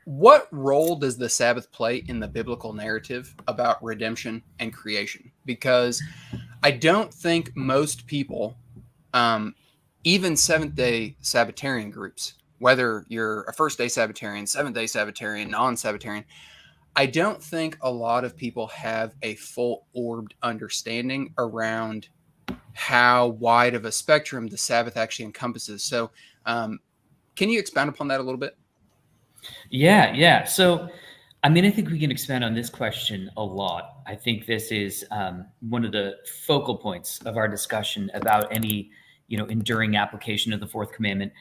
What role does the Sabbath play in the biblical narrative about redemption and creation? Because I don't think most people, even Seventh-day Sabbatarian groups, whether you're a first-day Sabbatarian, Seventh-day Sabbatarian, non-Sabbatarian, I don't think a lot of people have a full-orbed understanding around how wide of a spectrum the Sabbath actually encompasses. So, can you expound upon that a little bit? Yeah. So, I mean, I think we can expand on this question a lot. I think this is one of the focal points of our discussion about any, enduring application of the fourth commandment.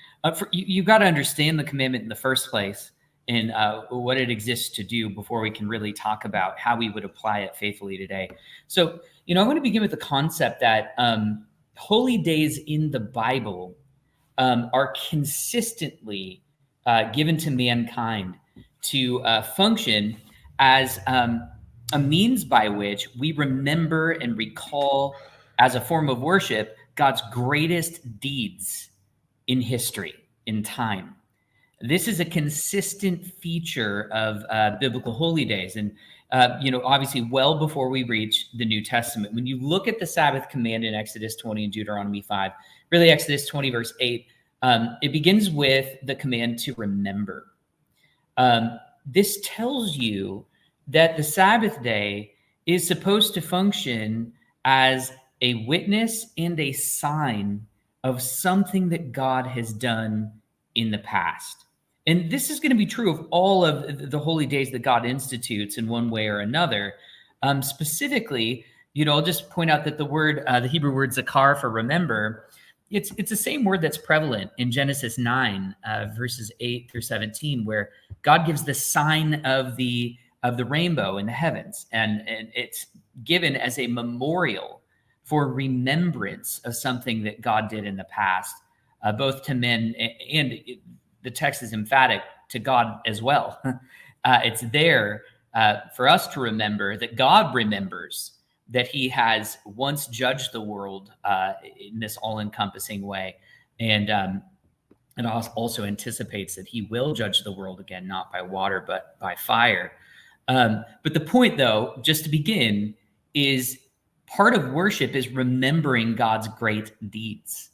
You got to understand the commandment in the first place and what it exists to do before we can really talk about how we would apply it faithfully today. So, I want to begin with the concept that holy days in the Bible are consistently given to mankind to function as a means by which we remember and recall, as a form of worship, God's greatest deeds in history, in time. This is a consistent feature of biblical holy days. And, obviously, well before we reach the New Testament, when you look at the Sabbath command in Exodus 20 and Deuteronomy 5, really Exodus 20, verse 8, it begins with the command to remember. This tells you that the Sabbath day is supposed to function as a witness and a sign of something that God has done in the past. And this is going to be true of all of the holy days that God institutes in one way or another. Specifically, I'll just point out that the Hebrew word zakar for remember, it's the same word that's prevalent in Genesis 9, verses 8 through 17, where God gives the sign of the rainbow in the heavens, and it's given as a memorial for remembrance of something that God did in the past, both to men and the text is emphatic to God as well. It's there for us to remember that God remembers that he has once judged the world in this all-encompassing way. And it also anticipates that he will judge the world again, not by water, but by fire. But the point, though, just to begin, is part of worship is remembering God's great deeds.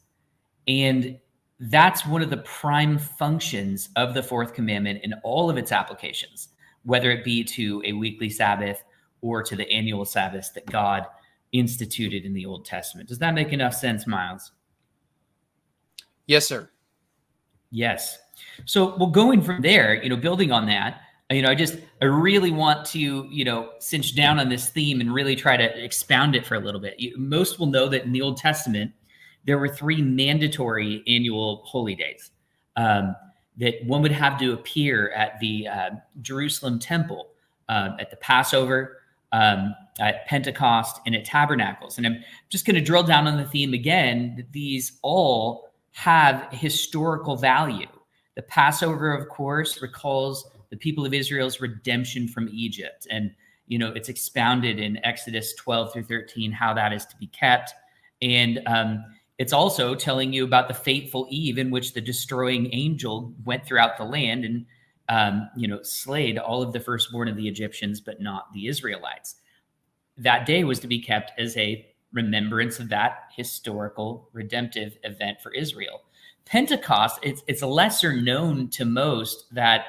And that's one of the prime functions of the fourth commandment in all of its applications, whether it be to a weekly Sabbath or to the annual Sabbaths that God instituted in the Old Testament. Does that make enough sense, Miles? Yes, sir. Yes. So, well, going from there, building on that, I really want to, cinch down on this theme and really try to expound it for a little bit. Most will know that in the Old Testament, there were 3 mandatory annual holy days that one would have to appear at the Jerusalem temple, at the Passover, at Pentecost, and at Tabernacles. And I'm just going to drill down on the theme again, that these all have historical value. The Passover, of course, recalls the people of Israel's redemption from Egypt. And, it's expounded in Exodus 12 through 13, how that is to be kept. And it's also telling you about the fateful eve in which the destroying angel went throughout the land and, slayed all of the firstborn of the Egyptians, but not the Israelites. That day was to be kept as a remembrance of that historical redemptive event for Israel. Pentecost, it's lesser known to most that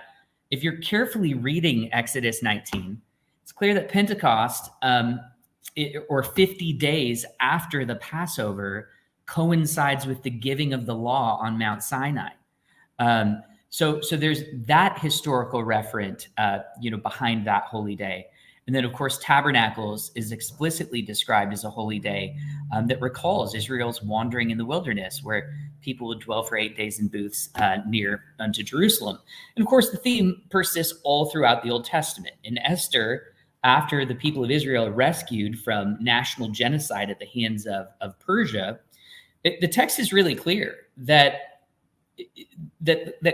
if you're carefully reading Exodus 19, it's clear that Pentecost, or 50 days after the Passover, coincides with the giving of the law on Mount Sinai. So there's that historical referent, behind that holy day. And then, of course, Tabernacles is explicitly described as a holy day that recalls Israel's wandering in the wilderness, where people would dwell for 8 days in booths near unto Jerusalem. And, of course, the theme persists all throughout the Old Testament. In Esther, after the people of Israel rescued from national genocide at the hands of Persia, the text is really clear that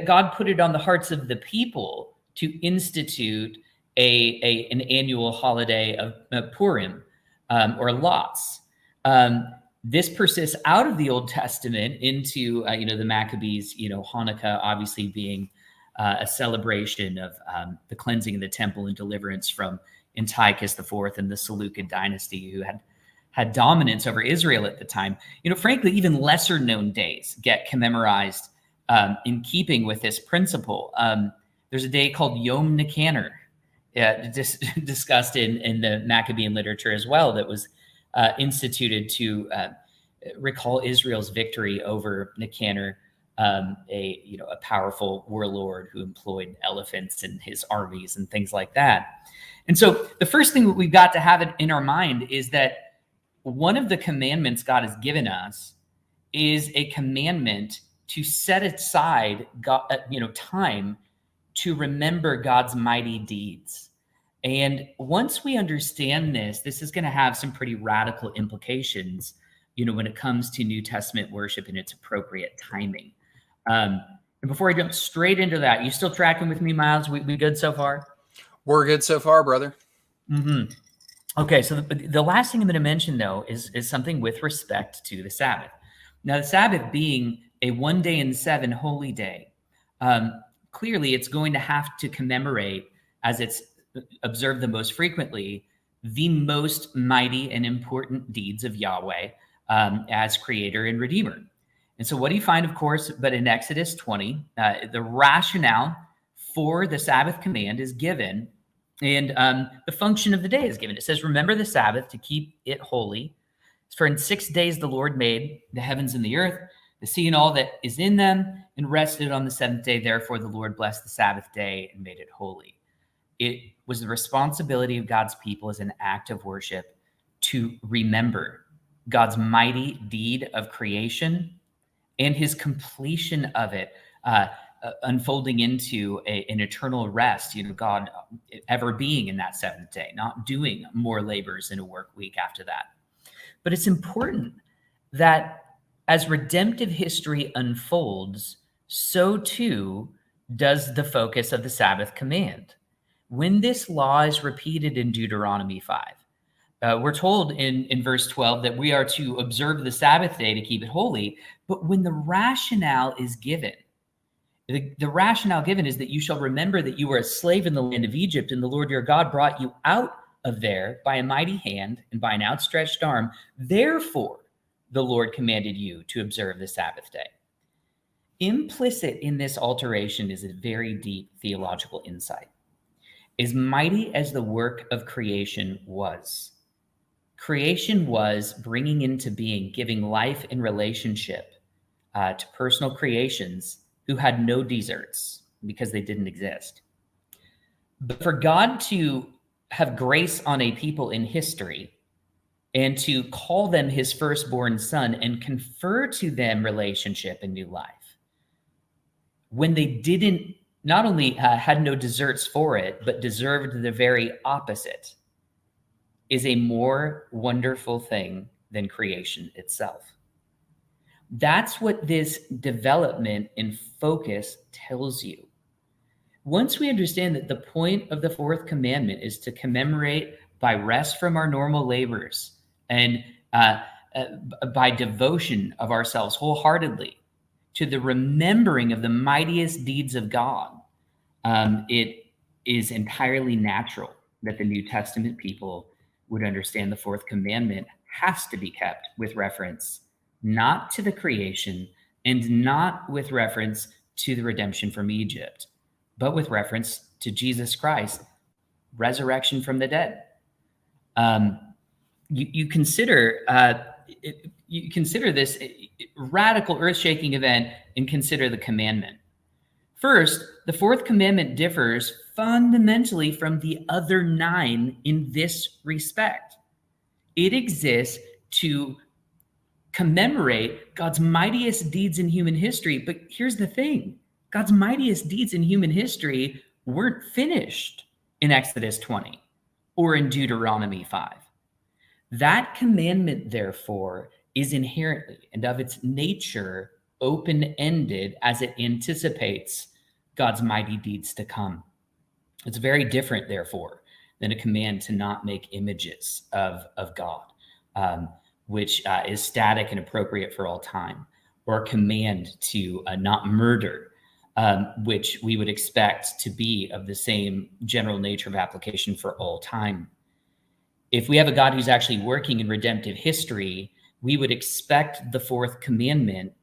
God put it on the hearts of the people to institute an annual holiday of Purim or Lots. This persists out of the Old Testament into the Maccabees. Hanukkah obviously being a celebration of the cleansing of the temple and deliverance from Antiochus IV and the Seleucid dynasty, who had dominance over Israel at the time. Frankly, even lesser known days get commemorized in keeping with this principle. There's a day called Yom Nicanor, discussed in the Maccabean literature as well, that was instituted to recall Israel's victory over Nicanor, a powerful warlord who employed elephants in his armies and things like that. And so the first thing that we've got to have in our mind is that one of the commandments God has given us is a commandment to set aside time to remember God's mighty deeds. And once we understand this is going to have some pretty radical implications, when it comes to New Testament worship and its appropriate timing. And before I jump straight into that, you still tracking with me, Miles? We good so far? We're good so far, brother. Mm-hmm. Okay, so the last thing I'm going to mention, though, is something with respect to the Sabbath. Now, the Sabbath being a 1 day in 7 holy day, clearly it's going to have to commemorate, as it's observed the most frequently, the most mighty and important deeds of Yahweh as creator and redeemer. And so what do you find, of course, but in Exodus 20, the rationale for the Sabbath command is given, and the function of the day is given. It says, remember the Sabbath to keep it holy. For in 6 days the Lord made the heavens and the earth, the sea and all that is in them, and rested on the seventh day. Therefore the Lord blessed the Sabbath day and made it holy. It was the responsibility of God's people as an act of worship to remember God's mighty deed of creation and his completion of it, unfolding into an eternal rest, God ever being in that seventh day, not doing more labors in a work week after that. But it's important that as redemptive history unfolds, so too does the focus of the Sabbath command. When this law is repeated in Deuteronomy 5, we're told in verse 12 that we are to observe the Sabbath day to keep it holy. But when the rationale is given, the rationale given is that you shall remember that you were a slave in the land of Egypt, and the Lord your God brought you out of there by a mighty hand and by an outstretched arm. Therefore, the Lord commanded you to observe the Sabbath day. Implicit in this alteration is a very deep theological insight. As mighty as the work of creation was bringing into being, giving life and relationship to personal creations who had no deserts because they didn't exist. But for God to have grace on a people in history and to call them his firstborn son and confer to them relationship and new life, when they didn't, not only had no deserts for it, but deserved the very opposite, is a more wonderful thing than creation itself. That's what this development in focus tells you. Once we understand that the point of the fourth commandment is to commemorate by rest from our normal labors and by devotion of ourselves wholeheartedly to the remembering of the mightiest deeds of God, it is entirely natural that the New Testament people would understand the fourth commandment has to be kept with reference not to the creation and not with reference to the redemption from Egypt, but with reference to Jesus Christ, resurrection from the dead. You consider this radical earth-shaking event and consider the commandment. First, the fourth commandment differs fundamentally from the other 9 in this respect. It exists to commemorate God's mightiest deeds in human history. But here's the thing. God's mightiest deeds in human history weren't finished in Exodus 20 or in Deuteronomy 5. That commandment, therefore, is inherently and of its nature open-ended as it anticipates God's mighty deeds to come. It's very different, therefore, than a command to not make images of God, which is static and appropriate for all time, or a command to not murder, which we would expect to be of the same general nature of application for all time. If we have a God who's actually working in redemptive history, we would expect the fourth commandment,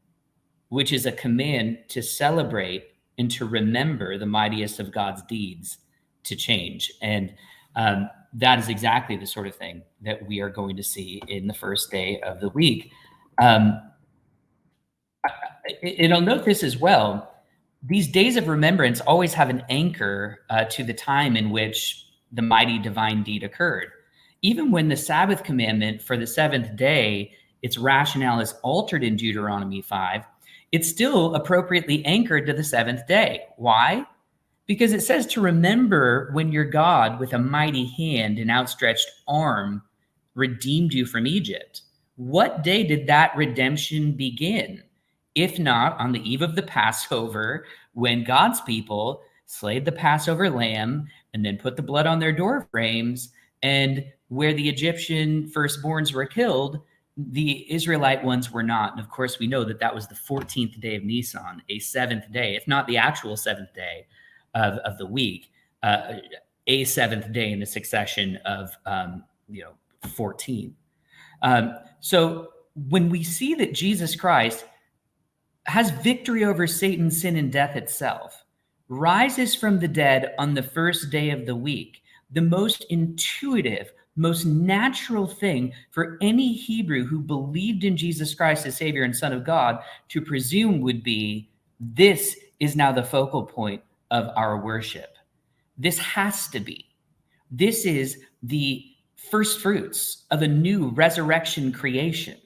which is a command to celebrate and to remember the mightiest of God's deeds, to change. And that is exactly the sort of thing that we are going to see in the first day of the week. And I'll note this as well. These days of remembrance always have an anchor to the time in which the mighty divine deed occurred. Even when the Sabbath commandment for the seventh day, its rationale is altered in Deuteronomy 5, it's still appropriately anchored to the seventh day. Why? Because it says to remember when your God with a mighty hand and outstretched arm redeemed you from Egypt. What day did that redemption begin? If not on the eve of the Passover, when God's people slayed the Passover lamb and then put the blood on their door frames, and where the Egyptian firstborns were killed, the Israelite ones were not. And of course, we know that that was the 14th day of Nisan, a seventh day, if not the actual seventh day of the week, a seventh day in a succession of 14. So when we see that Jesus Christ has victory over Satan, sin, and death itself, rises from the dead on the first day of the week, the most intuitive, most natural thing for any Hebrew who believed in Jesus Christ as Savior and Son of God to presume would be, this is now the focal point of our worship. This has to be. This is the first fruits of a new resurrection creation.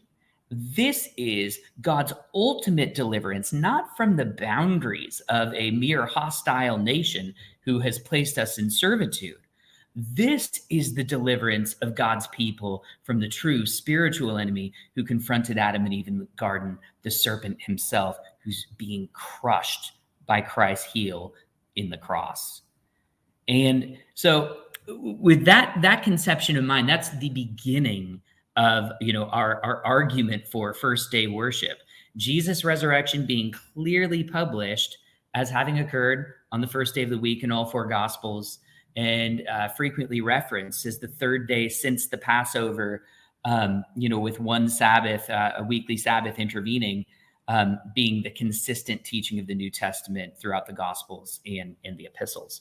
This is God's ultimate deliverance, not from the boundaries of a mere hostile nation who has placed us in servitude. This is the deliverance of God's people from the true spiritual enemy who confronted Adam and Eve in the garden, the serpent himself, who's being crushed by Christ's heel in the cross. And so with that conception in mind, that's the beginning of our argument for first day worship. Jesus' resurrection being clearly published as having occurred on the first day of the week in all four Gospels, and frequently referenced as the third day since the Passover, with one Sabbath, a weekly Sabbath intervening, being the consistent teaching of the New Testament throughout the Gospels and the epistles.